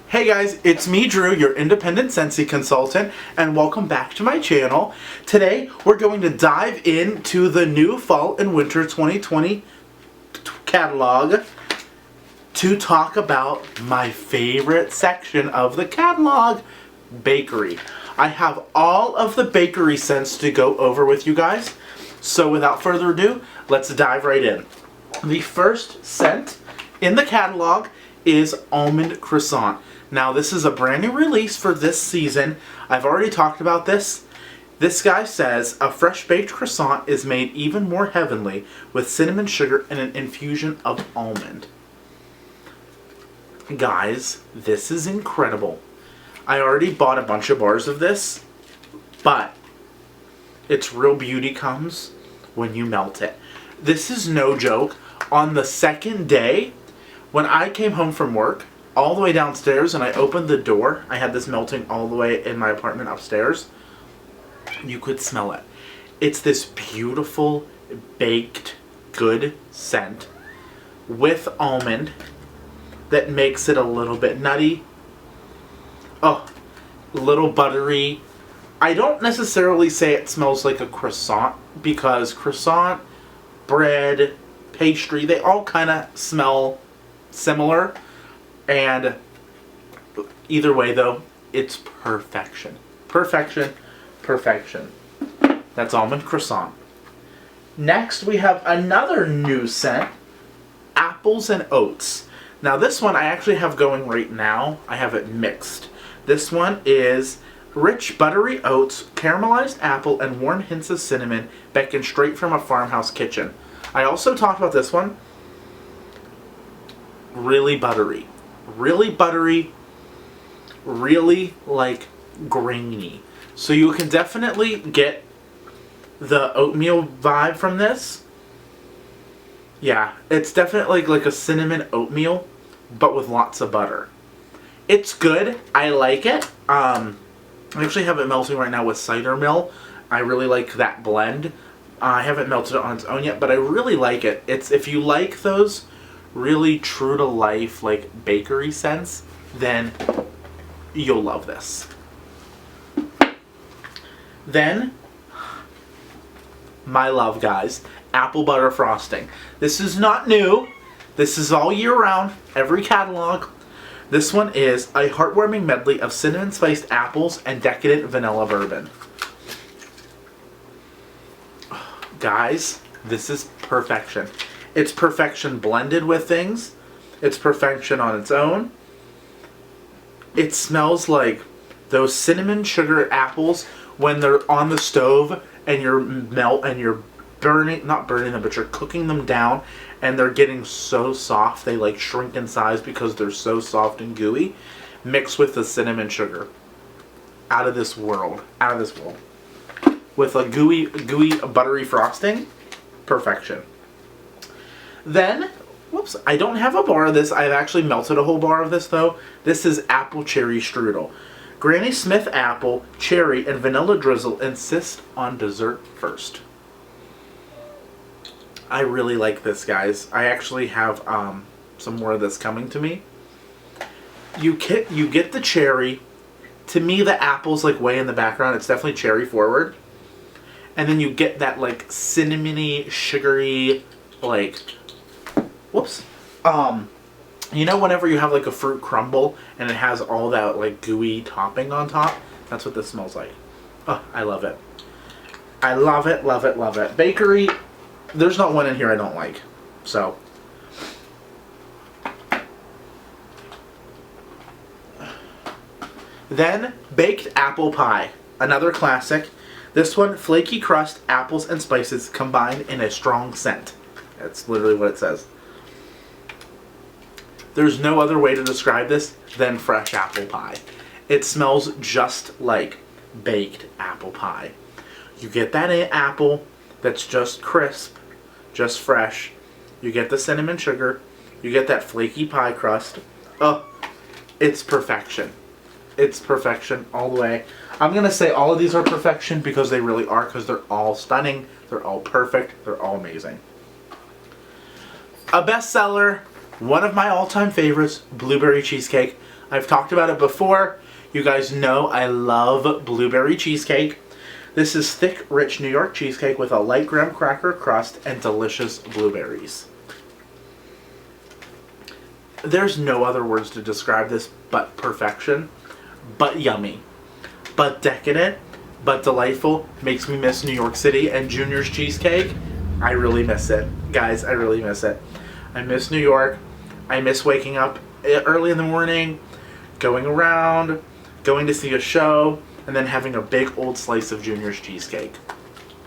Hey guys, it's me Drew, your independent Scentsy consultant, and welcome back to my channel. Today we're going to dive into the new Fall and Winter 2020 catalog to talk about my favorite section of the catalog, bakery. I have all of the bakery scents to go over with you guys, so without further ado, let's dive right in. The first scent in the catalog is Almond Croissant. Now this is a brand new release for this season. I've already talked about this. This guy says a fresh baked croissant is made even more heavenly with cinnamon sugar and an infusion of almond. Guys, this is incredible. I already bought a bunch of bars of this, but its real beauty comes when you melt it. This is no joke. On the second day, when I came home from work, all the way downstairs, and I opened the door, I had this melting all the way in my apartment upstairs. You could smell it. It's this beautiful, baked, good scent with almond that makes it a little bit nutty. Oh, a little buttery. I don't necessarily say it smells like a croissant, because croissant, bread, pastry, they all kind of smell similar. And either way though, it's perfection. Perfection, perfection. That's Almond Croissant. Next we have another new scent, Apples and Oats. Now this one I actually have going right now. I have it mixed. This one is rich buttery oats, caramelized apple, and warm hints of cinnamon beckoned straight from a farmhouse kitchen. I also talked about this one. Really buttery. Really buttery, really like grainy. So you can definitely get the oatmeal vibe from this. Yeah, it's definitely like a cinnamon oatmeal, but with lots of butter. It's good. I like it. I actually have it melting right now with cider mill. I really like that blend. I haven't melted it on its own yet, but I really like it. It's, if you like those really true to life like bakery scents, then you'll love this. Then my love, guys, apple butter frosting. This is not new. This is all year round, every catalog. This one is a heartwarming medley of cinnamon spiced apples and decadent vanilla bourbon. Guys, this is perfection. It's perfection blended with things. It's perfection on its own. It smells like those cinnamon sugar apples when they're on the stove and you're burning, not burning them, but you're cooking them down and they're getting so soft they like shrink in size because they're so soft and gooey, mixed with the cinnamon sugar. Out of this world. Out of this world. With a gooey buttery frosting. Perfection. Then, whoops, I don't have a bar of this. I've actually melted a whole bar of this though. This is apple cherry strudel. Granny Smith apple, cherry, and vanilla drizzle insist on dessert first. I really like this, guys. I actually have some more of this coming to me. You get the cherry. To me, the apple's like way in the background. It's definitely cherry forward. And then you get that like cinnamony, sugary, like, whoops. You know whenever you have like a fruit crumble and it has all that like gooey topping on top? That's what this smells like. Oh, I love it. I love it, love it, love it. Bakery, there's not one in here I don't like. So. Then, baked apple pie. Another classic. This one, flaky crust, apples, and spices combined in a strong scent. That's literally what it says. There's no other way to describe this than fresh apple pie. It smells just like baked apple pie. You get that apple that's just crisp, just fresh. You get the cinnamon sugar. You get that flaky pie crust. Oh, it's perfection. It's perfection all the way. I'm going to say all of these are perfection because they really are, because they're all stunning. They're all perfect. They're all amazing. A bestseller, one of my all-time favorites, blueberry cheesecake. I've talked about it before. You guys know I love blueberry cheesecake. This is thick, rich New York cheesecake with a light graham cracker crust and delicious blueberries. There's no other words to describe this but perfection, but yummy, but decadent, but delightful. Makes me miss New York City and Junior's cheesecake. I really miss it. Guys, I really miss it. I miss New York. I miss waking up early in the morning, going around, going to see a show, and then having a big old slice of Junior's cheesecake.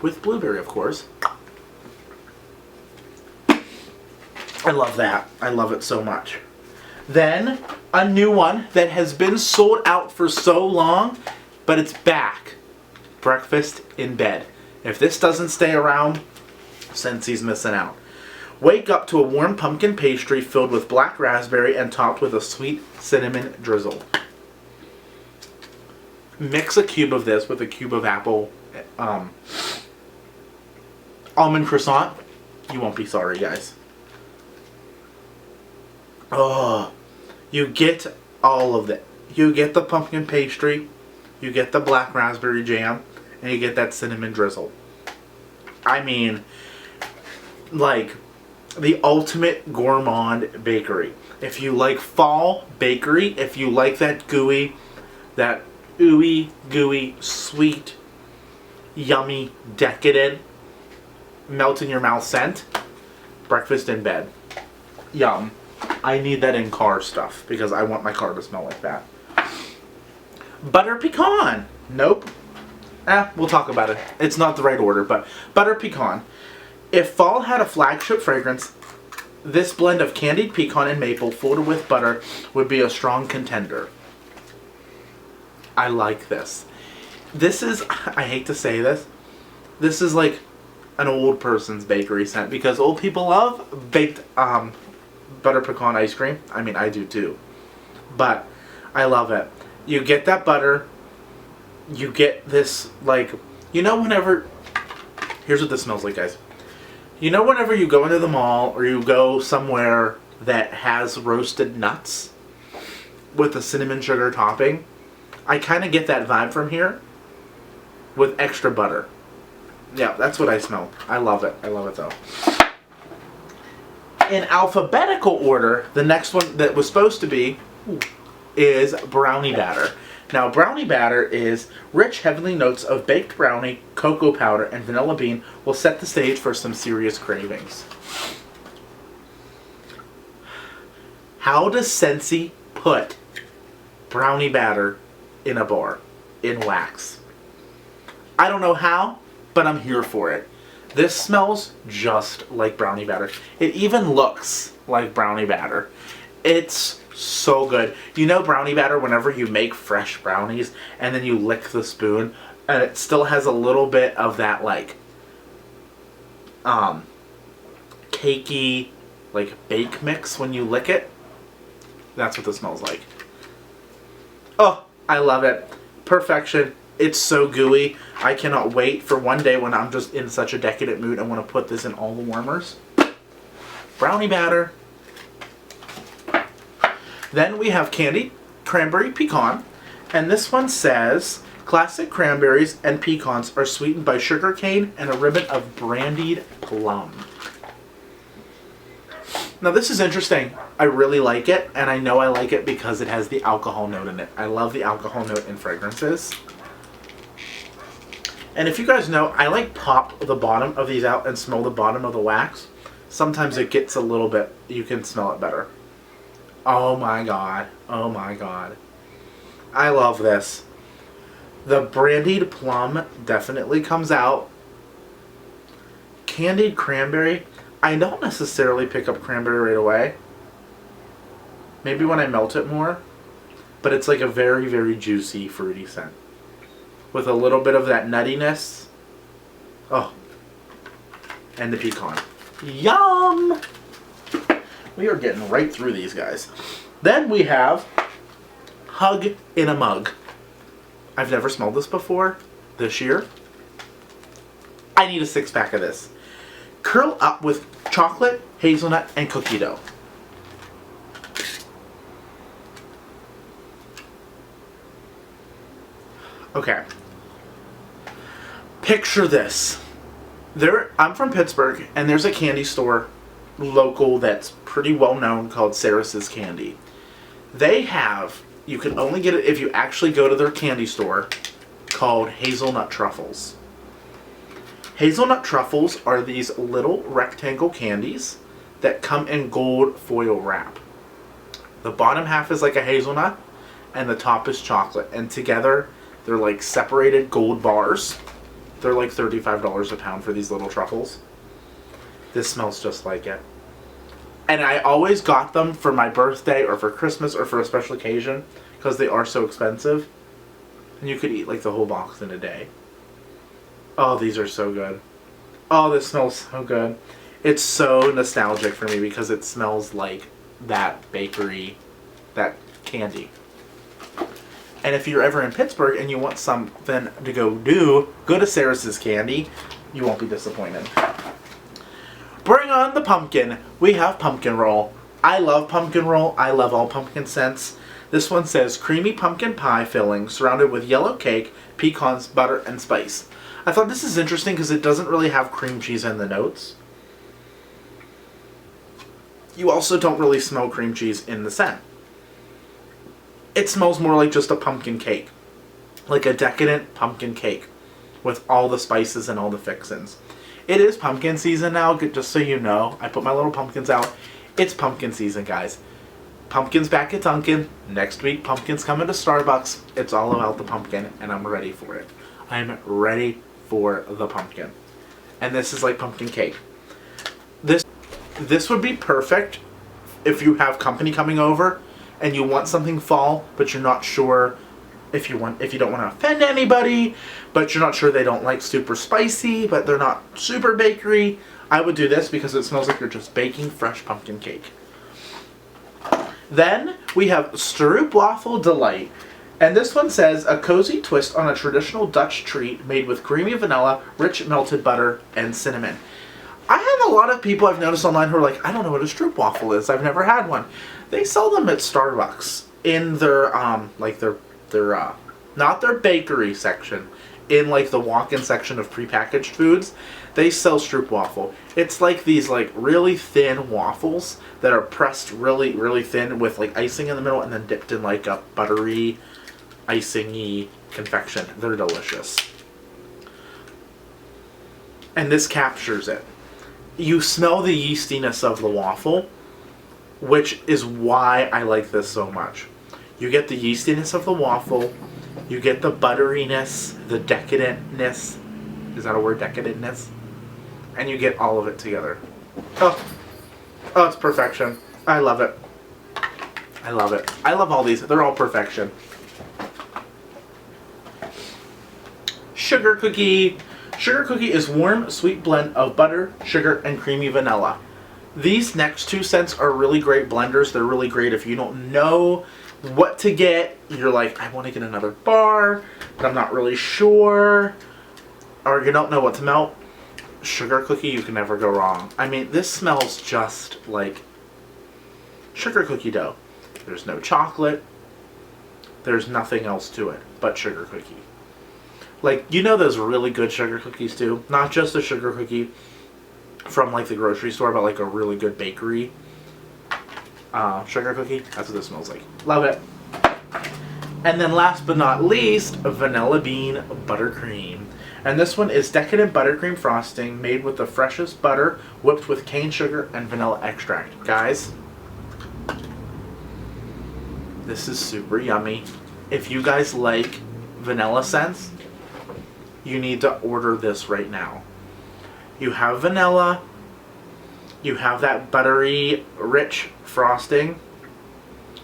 With blueberry, of course. I love that. I love it so much. Then, a new one that has been sold out for so long, but it's back. Breakfast in bed. If this doesn't stay around, Scentsy's missing out. Wake up to a warm pumpkin pastry filled with black raspberry and topped with a sweet cinnamon drizzle. Mix a cube of this with a cube of apple almond croissant. You won't be sorry, guys. Oh, you get all of it. You get the pumpkin pastry, you get the black raspberry jam, and you get that cinnamon drizzle. I mean, like, the ultimate gourmand bakery. If you like fall bakery, if you like that gooey, that ooey gooey, sweet, yummy, decadent, melt in your mouth scent, breakfast in bed. Yum. I need that in car stuff because I want my car to smell like that. Butter pecan. Nope. We'll talk about it. It's not the right order, but butter pecan. If fall had a flagship fragrance, this blend of candied pecan and maple folded with butter would be a strong contender. I like this. This is, I hate to say this, this is like an old person's bakery scent because old people love baked butter pecan ice cream. I mean, I do too. But I love it. You get that butter. You get this, like, you know, whenever, here's what this smells like, guys. You know, whenever you go into the mall or you go somewhere that has roasted nuts with a cinnamon sugar topping, I kind of get that vibe from here with extra butter. Yeah, that's what I smell. I love it. I love it, though. In alphabetical order, the next one that was supposed to be is Brownie Batter. Now, Brownie Batter is rich, heavenly notes of baked brownie, cocoa powder, and vanilla bean will set the stage for some serious cravings. How does Scentsy put Brownie Batter in a bar, in wax? I don't know how, but I'm here for it. This smells just like Brownie Batter. It even looks like Brownie Batter. It's so good. You know Brownie Batter, whenever you make fresh brownies and then you lick the spoon and it still has a little bit of that, like, cakey, like, bake mix when you lick it? That's what this smells like. Oh, I love it. Perfection. It's so gooey. I cannot wait for one day when I'm just in such a decadent mood. I want to put this in all the warmers. Brownie Batter. Then we have candied cranberry pecan. And this one says, classic cranberries and pecans are sweetened by sugar cane and a ribbon of brandied plum. Now this is interesting. I really like it, and I know I like it because it has the alcohol note in it. I love the alcohol note in fragrances. And if you guys know, I like pop the bottom of these out and smell the bottom of the wax. Sometimes it gets a little bit, you can smell it better. Oh my god. Oh my god. I love this. The brandied plum definitely comes out. Candied cranberry. I don't necessarily pick up cranberry right away. Maybe when I melt it more. But it's like a very, very juicy, fruity scent. With a little bit of that nuttiness. Oh. And the pecan. Yum! We are getting right through these guys. Then we have Hug in a Mug. I've never smelled this before. This year. I need a 6-pack of this. Curl up with chocolate, hazelnut, and cookie dough. Okay. Picture this. I'm from Pittsburgh, and there's a candy store local that's pretty well known called Sarris's Candy. They have, you can only get it if you actually go to their candy store, called hazelnut truffles. Hazelnut truffles are these little rectangle candies that come in gold foil wrap. The bottom half is like a hazelnut, and the top is chocolate. And together, they're like separated gold bars. They're like $35 a pound for these little truffles. This smells just like it. And I always got them for my birthday or for Christmas or for a special occasion because they are so expensive. And you could eat like the whole box in a day. Oh, these are so good. Oh, this smells so good. It's so nostalgic for me because it smells like that bakery, that candy. And if you're ever in Pittsburgh and you want something to go to Sarris's Candy. You won't be disappointed. Bring on the pumpkin. We have pumpkin roll. I love pumpkin roll. I love all pumpkin scents. This one says creamy pumpkin pie filling surrounded with yellow cake, pecans, butter, and spice. I thought this is interesting because it doesn't really have cream cheese in the notes. You also don't really smell cream cheese in the scent. It smells more like just a pumpkin cake. Like a decadent pumpkin cake with all the spices and all the fixins. It is pumpkin season now, just so you know. I put my little pumpkins out. It's pumpkin season, guys. Pumpkins back at Dunkin'. Next week, pumpkins coming to Starbucks. It's all about the pumpkin, and I'm ready for it. I'm ready for the pumpkin. And this is like pumpkin cake. This would be perfect if you have company coming over and you want something fall, but you're not sure if you don't want to offend anybody, but you're not sure they don't like super spicy, but they're not super bakery. I would do this because it smells like you're just baking fresh pumpkin cake. Then we have Stroopwafel Delight. And this one says, a cozy twist on a traditional Dutch treat made with creamy vanilla, rich melted butter, and cinnamon. I have a lot of people I've noticed online who are like, I don't know what a stroopwafel is. I've never had one. They sell them at Starbucks in their, not their bakery section, in like the walk-in section of prepackaged foods. They sell stroopwafel. It's like these like really thin waffles that are pressed really, really thin with like icing in the middle and then dipped in like a buttery, icing-y confection. They're delicious. And this captures it. You smell the yeastiness of the waffle, which is why I like this so much. You get the yeastiness of the waffle, you get the butteriness, the decadentness. Is that a word, decadentness? And you get all of it together. Oh, it's perfection. I love it. I love it. I love all these. They're all perfection. Sugar cookie. Sugar cookie is warm, sweet blend of butter, sugar, and creamy vanilla. These next two scents are really great blenders. They're really great if you don't know what to get. You're like, I want to get another bar, but I'm not really sure. Or you don't know what to melt. Sugar cookie, you can never go wrong. I mean, this smells just like sugar cookie dough. There's no chocolate. There's nothing else to it but sugar cookie. Like, you know those really good sugar cookies too? Not just a sugar cookie from like the grocery store, but like a really good bakery sugar cookie. That's what this smells like. Love it. And then last but not least, vanilla bean buttercream. And this one is decadent buttercream frosting made with the freshest butter, whipped with cane sugar and vanilla extract. Guys, this is super yummy. If you guys like vanilla scents, you need to order this right now. You have vanilla, you have that buttery, rich frosting,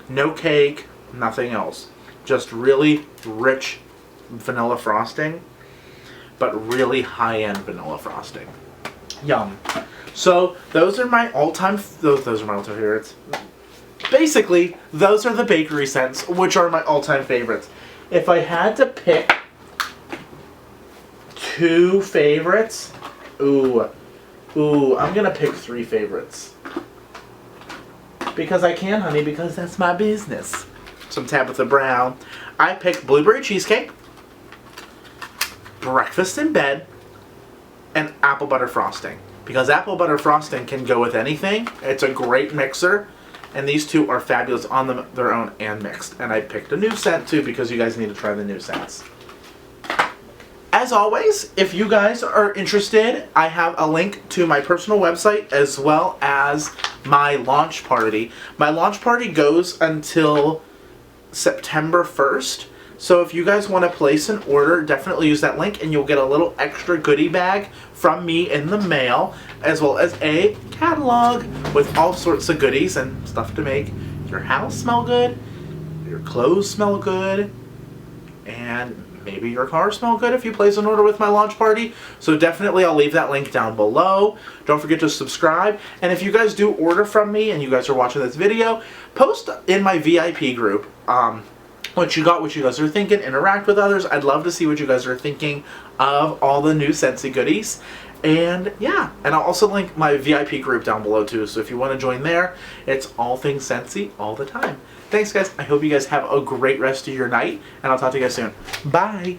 no cake, nothing else. Just really rich vanilla frosting, but really high-end vanilla frosting. Yum. So those are my all-time favorites. Basically, those are the bakery scents, which are my all-time favorites. If I had to pick two favorites, I'm gonna pick three favorites. Because I can, honey, because that's my business. Some Tabitha Brown. I picked blueberry cheesecake, breakfast in bed, and apple butter frosting. Because apple butter frosting can go with anything. It's a great mixer. And these two are fabulous on their own and mixed. And I picked a new scent too because you guys need to try the new scents. As always, if you guys are interested, I have a link to my personal website as well as my launch party. My launch party goes until September 1st. So if you guys want to place an order, definitely use that link and you'll get a little extra goodie bag from me in the mail, as well as a catalog with all sorts of goodies and stuff to make your house smell good, your clothes smell good, and maybe your car smell good if you place an order with my launch party. So definitely I'll leave that link down below. Don't forget to subscribe. And if you guys do order from me and you guys are watching this video, post in my VIP group what you got, what you guys are thinking, interact with others. I'd love to see what you guys are thinking of all the new Scentsy goodies. And yeah, and I'll also link my VIP group down below too. So if you want to join there, it's all things Scentsy all the time. Thanks guys. I hope you guys have a great rest of your night, and I'll talk to you guys soon. Bye.